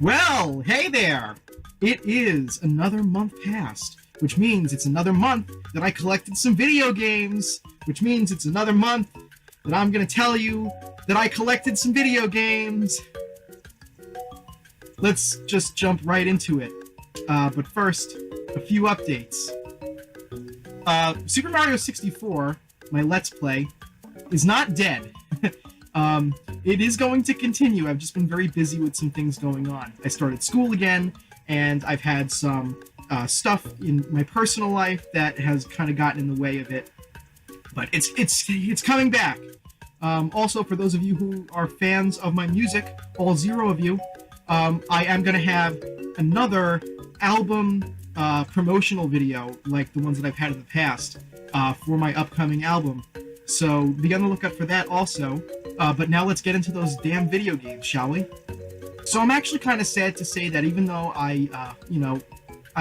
Well, hey there! It is another month past, which means it's another month that I collected some video games, which means it's another month that I'm gonna tell you that I collected some video games. Let's just jump right into it. But first, a few updates. Super Mario 64, my Let's Play, is not dead. It is going to continue. I've just been very busy with some things going on. I started school again, and I've had some stuff in my personal life that has kind of gotten in the way of it. But it's coming back. Also, for those of you who are fans of my music, all 0 of you, I am going to have another album promotional video like the ones that I've had in the past for my upcoming album. So be on the lookout for that also. But now let's get into those damn video games, shall we? So I'm actually kind of sad to say that even though I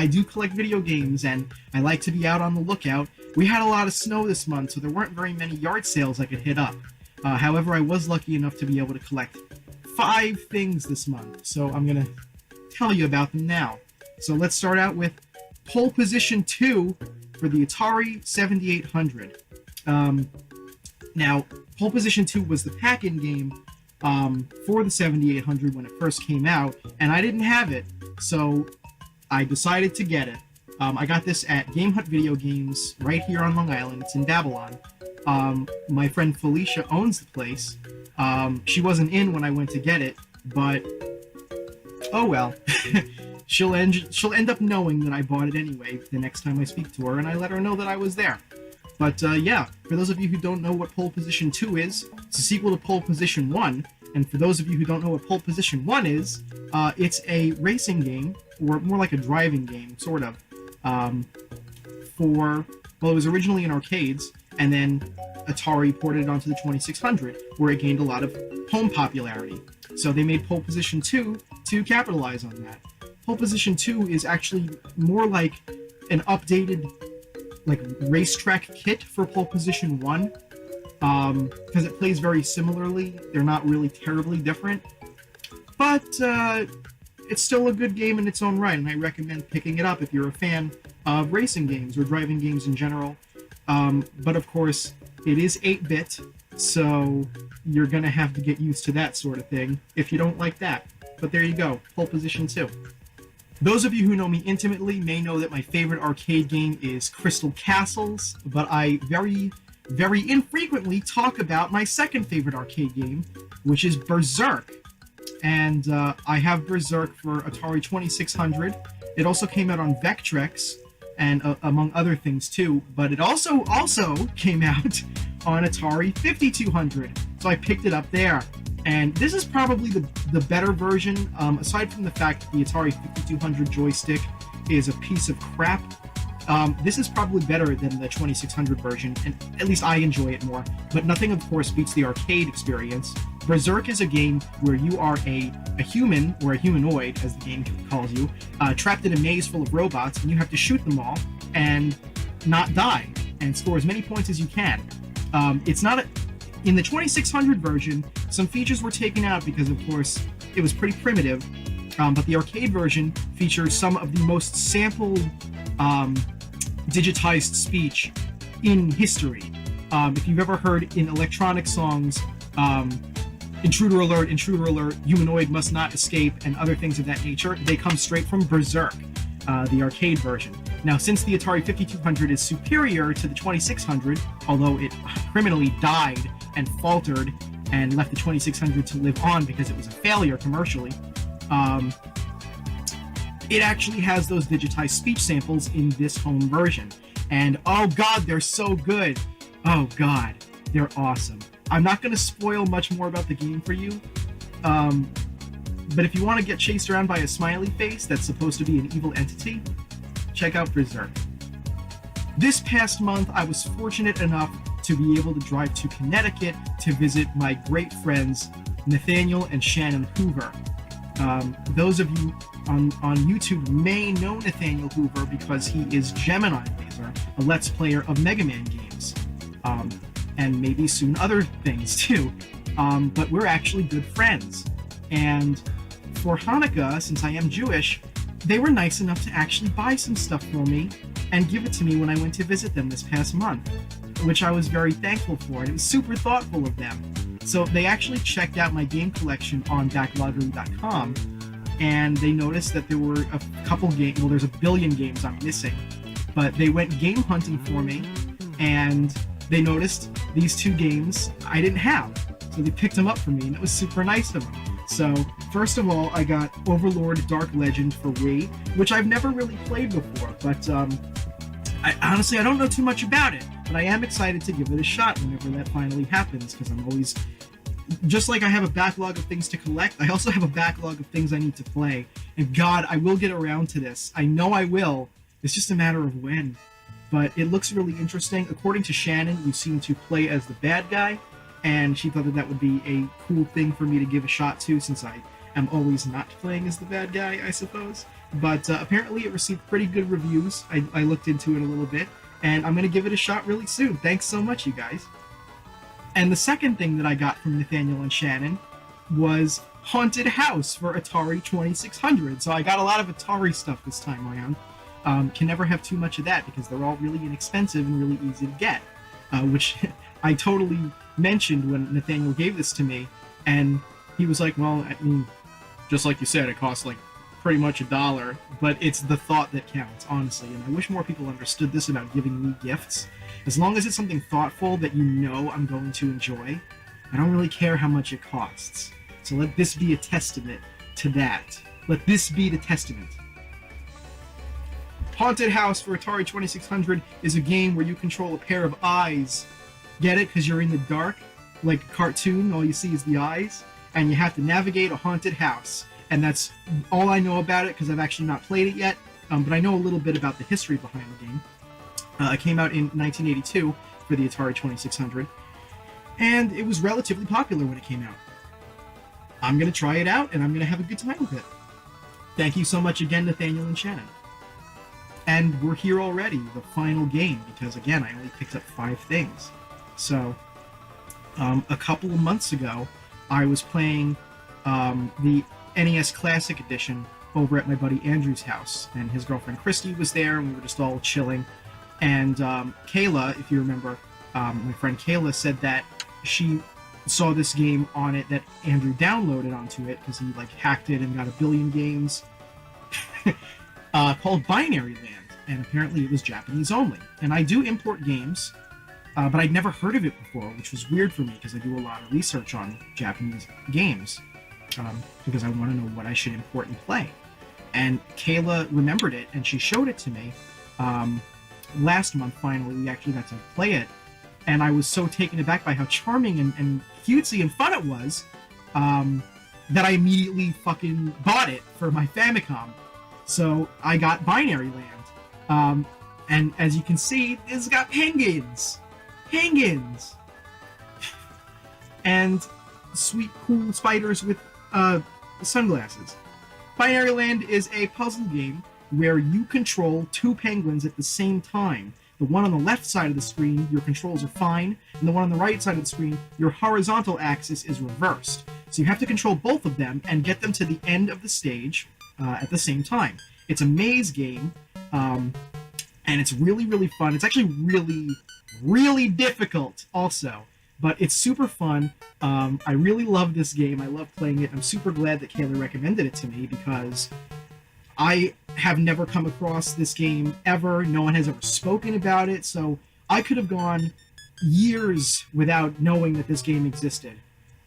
do collect video games and I like to be out on the lookout, we had a lot of snow this month, so there weren't very many yard sales I could hit up. However, I was lucky enough to be able to collect 5 things this month, so I'm going to tell you about them now. So let's start out with Pole Position 2 for the Atari 7800. Now, Pole Position 2 was the pack-in game for the 7800 when it first came out, and I didn't have it, so I decided to get it. I got this at Game Hut Video Games right here on Long Island. It's in Babylon. My friend Felicia owns the place. She wasn't in when I went to get it, but oh well. She'll end up knowing that I bought it anyway the next time I speak to her, and I let her know that I was there. But yeah, for those of you who don't know what Pole Position 2 is, it's a sequel to Pole Position 1. And for those of you who don't know what Pole Position 1 is, it's a racing game, or more like a driving game, sort of, well, it was originally in arcades, and then Atari ported it onto the 2600, where it gained a lot of home popularity. So they made Pole Position 2 to capitalize on that. Pole Position 2 is actually more like an updated racetrack kit for Pole Position 1, because it plays very similarly. They're not really terribly different, but it's still a good game in its own right, and I recommend picking it up if you're a fan of racing games or driving games in general. But of course, it is 8-bit, so you're gonna have to get used to that sort of thing if you don't like that. But there you go, Pole Position 2. Those of you who know me intimately may know that my favorite arcade game is Crystal Castles, but I very, very infrequently talk about my second favorite arcade game, which is Berserk. And I have Berserk for Atari 2600. It also came out on Vectrex, and among other things too, but it also came out on Atari 5200, so I picked it up there. And this is probably the better version, aside from the fact that the Atari 5200 joystick is a piece of crap. This is probably better than the 2600 version, and at least I enjoy it more, but nothing of course beats the arcade experience. Berserk is a game where you are a human, or a humanoid as the game calls you, trapped in a maze full of robots, and you have to shoot them all and not die, and score as many points as you can. In the 2600 version, some features were taken out because, of course, it was pretty primitive, but the arcade version features some of the most sampled digitized speech in history. If you've ever heard in electronic songs, intruder alert, humanoid must not escape, and other things of that nature, they come straight from Berserk, the arcade version. Now, since the Atari 5200 is superior to the 2600, although it criminally died and faltered and left the 2600 to live on because it was a failure commercially, it actually has those digitized speech samples in this home version. And oh god, they're so good. Oh god, they're awesome. I'm not going to spoil much more about the game for you, but if you want to get chased around by a smiley face that's supposed to be an evil entity, check out Berserk. This past month, I was fortunate enough to be able to drive to Connecticut to visit my great friends Nathaniel and Shannon Hoover. Those of you on YouTube may know Nathaniel Hoover because he is Gemini Laser, a Let's Player of Mega Man games, and maybe soon other things too. But we're actually good friends. And for Hanukkah, since I am Jewish, they were nice enough to actually buy some stuff for me and give it to me when I went to visit them this past month, which I was very thankful for, and it was super thoughtful of them. So they actually checked out my game collection on backlottery.com, and they noticed that there were a couple games, well, there's a billion games I'm missing, but they went game hunting for me, and they noticed these 2 games I didn't have. So they picked them up for me, and it was super nice of them. So, first of all, I got Overlord Dark Legend for Wii, which I've never really played before, but honestly, I don't know too much about it, but I am excited to give it a shot whenever that finally happens, because I'm always, just like I have a backlog of things to collect, I also have a backlog of things I need to play, and God, I will get around to this. I know I will. It's just a matter of when. But it looks really interesting. According to Shannon, you seem to play as the bad guy, and she thought that that would be a cool thing for me to give a shot to, since I am always not playing as the bad guy, I suppose. But apparently it received pretty good reviews. I looked into it a little bit, and I'm going to give it a shot really soon. Thanks so much, you guys. And the second thing that I got from Nathaniel and Shannon was Haunted House for Atari 2600. So I got a lot of Atari stuff this time around. Can never have too much of that because they're all really inexpensive and really easy to get, which I totally mentioned when Nathaniel gave this to me, and he was like, well, I mean, just like you said, it costs like pretty much $1, but it's the thought that counts, honestly, and I wish more people understood this about giving me gifts. As long as it's something thoughtful that you know I'm going to enjoy, I don't really care how much it costs. So let this be a testament to that. Let this be the testament. Haunted House for Atari 2600 is a game where you control a pair of eyes. Get it? Because you're in the dark, like a cartoon, all you see is the eyes, and you have to navigate a haunted house. And that's all I know about it, because I've actually not played it yet, but I know a little bit about the history behind the game. It came out in 1982 for the Atari 2600, and it was relatively popular when it came out. I'm going to try it out, and I'm going to have a good time with it. Thank you so much again, Nathaniel and Shannon. And we're here already, the final game, because again, I only picked up 5 things. So, a couple of months ago, I was playing the NES Classic Edition over at my buddy Andrew's house, and his girlfriend Christy was there, and we were just all chilling. And Kayla, if you remember, my friend Kayla said that she saw this game on it that Andrew downloaded onto it, because he like hacked it and got 1 billion games, called Binary Land, and apparently it was Japanese only. And I do import games, but I'd never heard of it before, which was weird for me because I do a lot of research on Japanese games, because I want to know what I should import and play. And Kayla remembered it, and she showed it to me. Last month, finally, we actually got to play it, and I was so taken aback by how charming and cutesy and fun it was, that I immediately fucking bought it for my Famicom. So I got Binary Land. And as you can see, it's got penguins! Penguins! And sweet, cool spiders with sunglasses. Binary Land is a puzzle game where you control 2 penguins at the same time. The one on the left side of the screen, your controls are fine, and the one on the right side of the screen, your horizontal axis is reversed. So you have to control both of them and get them to the end of the stage at the same time. It's a maze game, and it's really, really fun. It's actually really, really difficult also, but it's super fun. I really love this game. I love playing it. I'm super glad that Kayla recommended it to me because I have never come across this game ever. No one has ever spoken about it, so I could have gone years without knowing that this game existed.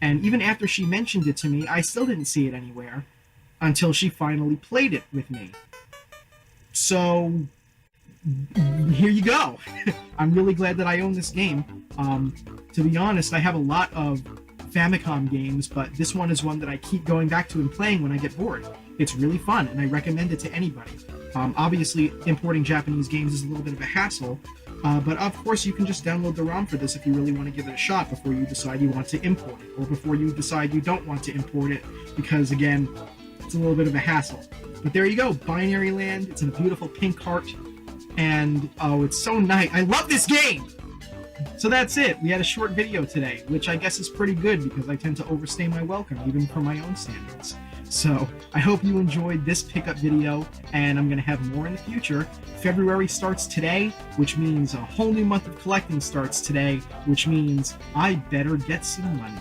And even after she mentioned it to me, I still didn't see it anywhere until she finally played it with me. So, here you go. I'm really glad that I own this game. To be honest, I have a lot of Famicom games, but this one is one that I keep going back to and playing when I get bored. It's really fun, and I recommend it to anybody. Obviously, importing Japanese games is a little bit of a hassle, but of course you can just download the ROM for this if you really want to give it a shot before you decide you want to import it, or before you decide you don't want to import it, because again, it's a little bit of a hassle. But there you go, Binary Land. It's in a beautiful pink heart, and oh, it's so nice. I love this game! So that's it. We had a short video today, which I guess is pretty good because I tend to overstay my welcome, even for my own standards. So I hope you enjoyed this pickup video, and I'm going to have more in the future. February starts today, which means a whole new month of collecting starts today, which means I better get some money.